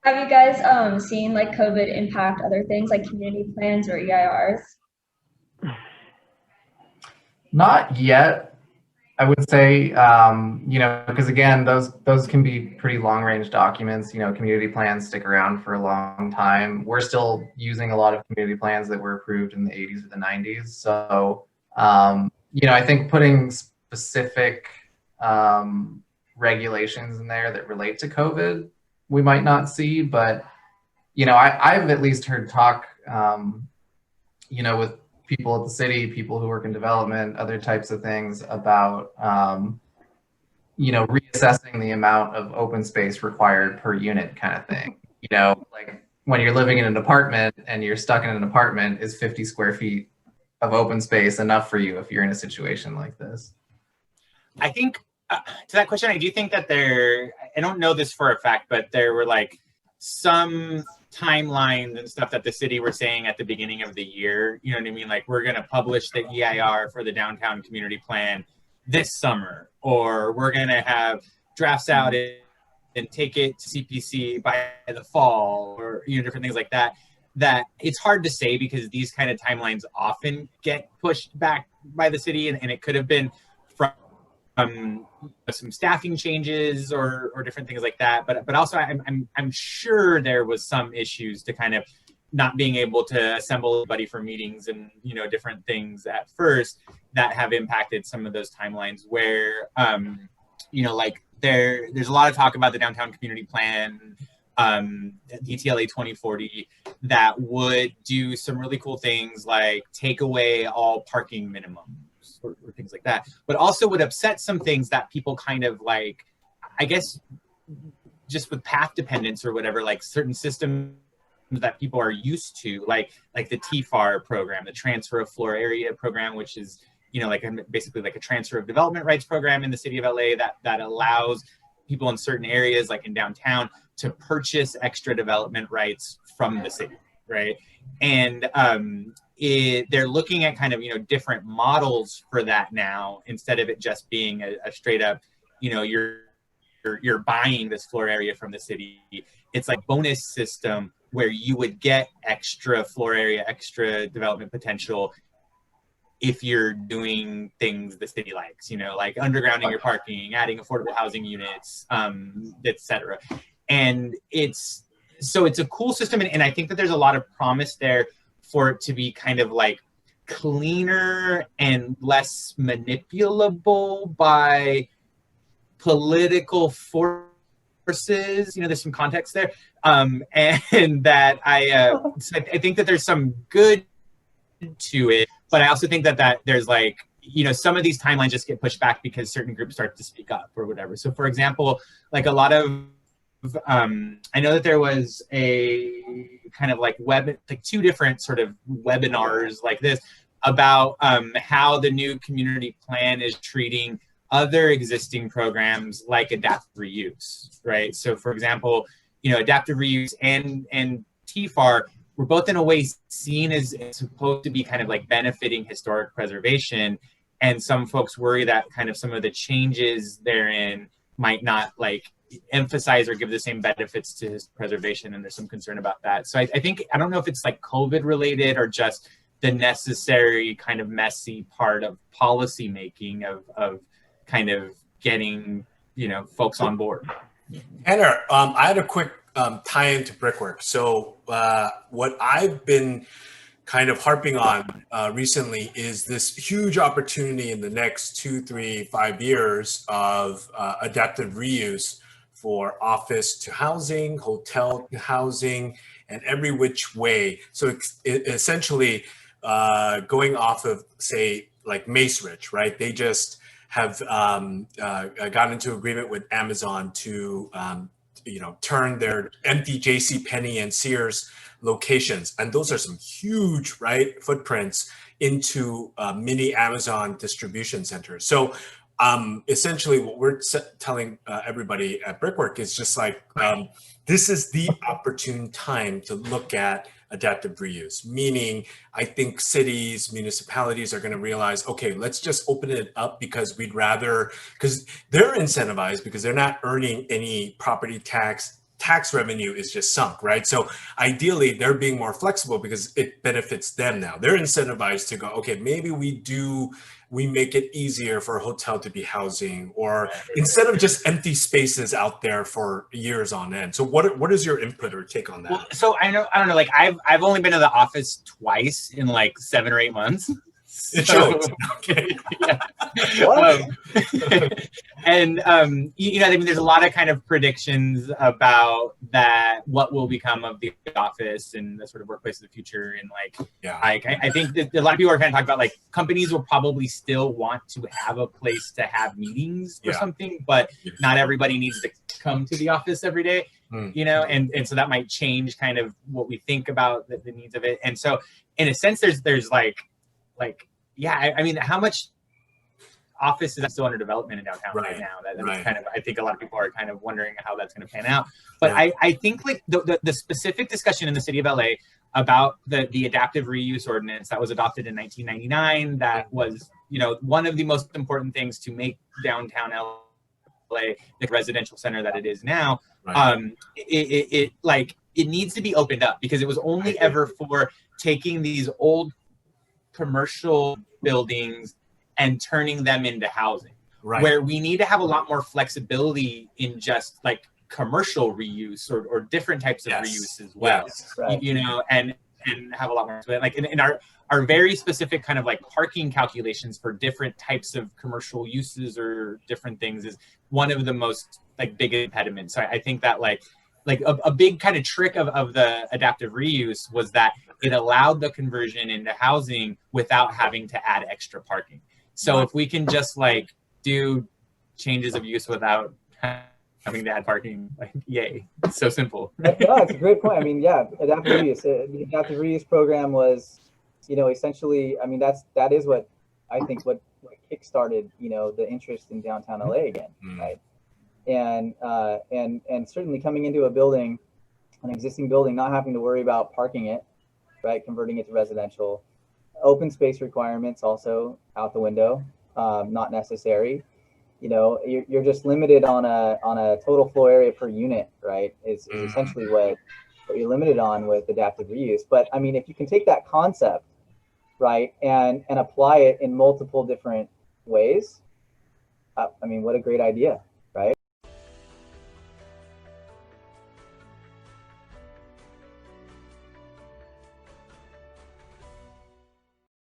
Have you guys seen like COVID impact other things like community plans or EIRs? Not yet, I would say, because again, those can be pretty long range documents. Community plans stick around for a long time. We're still using a lot of community plans that were approved in the 80s or the 90s. So, I think putting specific regulations in there that relate to COVID, we might not see, but I've at least heard talk, with people at the city, people who work in development, other types of things about, reassessing the amount of open space required per unit kind of thing. Like when you're living in an apartment and you're stuck in an apartment, is 50 square feet of open space enough for you if you're in a situation like this? I think to that question, I do think that I don't know this for a fact, but there were like some timelines and stuff that the city were saying at the beginning of the year. You know what I mean? Like, we're going to publish the EIR for the downtown community plan this summer, or we're going to have drafts out and take it to CPC by the fall, or different things like that. That it's hard to say because these kind of timelines often get pushed back by the city, and it could have been from some staffing changes or different things like that, but also I'm sure there was some issues to kind of not being able to assemble everybody for meetings and different things at first that have impacted some of those timelines where like there's a lot of talk about the downtown community plan, DTLA 2040, that would do some really cool things like take away all parking minimums or things like that, but also would upset some things that people kind of like, I guess, just with path dependence or whatever, like certain systems that people are used to, like the TFAR program, the transfer of floor area program, which is, basically like a transfer of development rights program in the city of LA that allows people in certain areas, like in downtown, to purchase extra development rights from the city, right? And they're looking at kind of different models for that now, instead of it just being a straight up you're buying this floor area from the city. It's like bonus system where you would get extra floor area, extra development potential if you're doing things the city likes, like undergrounding your parking, adding affordable housing units, etc. And it's a cool system, and I think that there's a lot of promise there for it to be kind of like cleaner and less manipulable by political forces. There's some context there, and that I think that there's some good to it, but I also think that there's like some of these timelines just get pushed back because certain groups start to speak up or whatever. So for example, like a lot of I know that there was a kind of like two different sort of webinars like this about how the new community plan is treating other existing programs like adaptive reuse, right? So for example, adaptive reuse and TFAR were both in a way seen as supposed to be kind of like benefiting historic preservation. And some folks worry that kind of some of the changes therein might not like emphasize or give the same benefits to his preservation, and there's some concern about that. So I think, I don't know if it's like COVID related or just the necessary kind of messy part of policy making of kind of getting folks on board. Tanner, I had a quick tie into Brick+Work. So what I've been kind of harping on recently is this huge opportunity in the next 2, 3, 5 years of adaptive reuse for office to housing, hotel to housing, and every which way. So it essentially going off of, say, like Macerich, right? They just have gotten into agreement with Amazon to turn their empty JCPenney and Sears locations, and those are some huge, right, footprints, into mini Amazon distribution centers. So essentially what we're telling everybody at Brick+Work is just like, this is the opportune time to look at adaptive reuse, meaning I think cities, municipalities are going to realize, okay, let's just open it up because we'd rather, because they're incentivized because they're not earning any property tax tax revenue is just sunk, right? So ideally, they're being more flexible because it benefits them now. They're incentivized to go, okay, maybe we make it easier for a hotel to be housing, or instead of just empty spaces out there for years on end. So what is your input or take on that? Well, so I don't know, like I've only been to the office twice in like 7 or 8 months. It shows. Okay. And you know, I mean, there's a lot of kind of predictions about that, what will become of the office and the sort of workplace of the future. And like, I think that a lot of people are kind of talking about like companies will probably still want to have a place to have meetings or something, but not everybody needs to come to the office every day. You know, and so that might change kind of what we think about the needs of it. And so in a sense, there's like, yeah, I mean, how much office is still under development in downtown right now? That's kind of, I think a lot of people are kind of wondering how that's going to pan out. But I think like the specific discussion in the city of LA about the adaptive reuse ordinance that was adopted in 1999, that was, you know, one of the most important things to make downtown LA the residential center that it is now. It needs to be opened up, because it was only ever for taking these old commercial buildings and turning them into housing, where we need to have a lot more flexibility in just like commercial reuse or different types of reuse as well. You know, and have a lot more like in our very specific kind of like parking calculations for different types of commercial uses or different things is one of the most like big impediments. So I think that like a big kind of trick of the adaptive reuse was that it allowed the conversion into housing without having to add extra parking. So if we can just like do changes of use without having to add parking, like yay, it's so simple. No, it's a great point. I mean, yeah, adaptive reuse. The adaptive reuse program was, you know, essentially, I mean, that is what I think what kickstarted, you know, the interest in downtown LA again, right? And certainly coming into an existing building, not having to worry about parking it, right, converting it to residential. Open space requirements also out the window, not necessary. You know, you're just limited on a total floor area per unit, right? Is essentially what you're limited on with adaptive reuse. But I mean, if you can take that concept, right, and apply it in multiple different ways, I mean, what a great idea,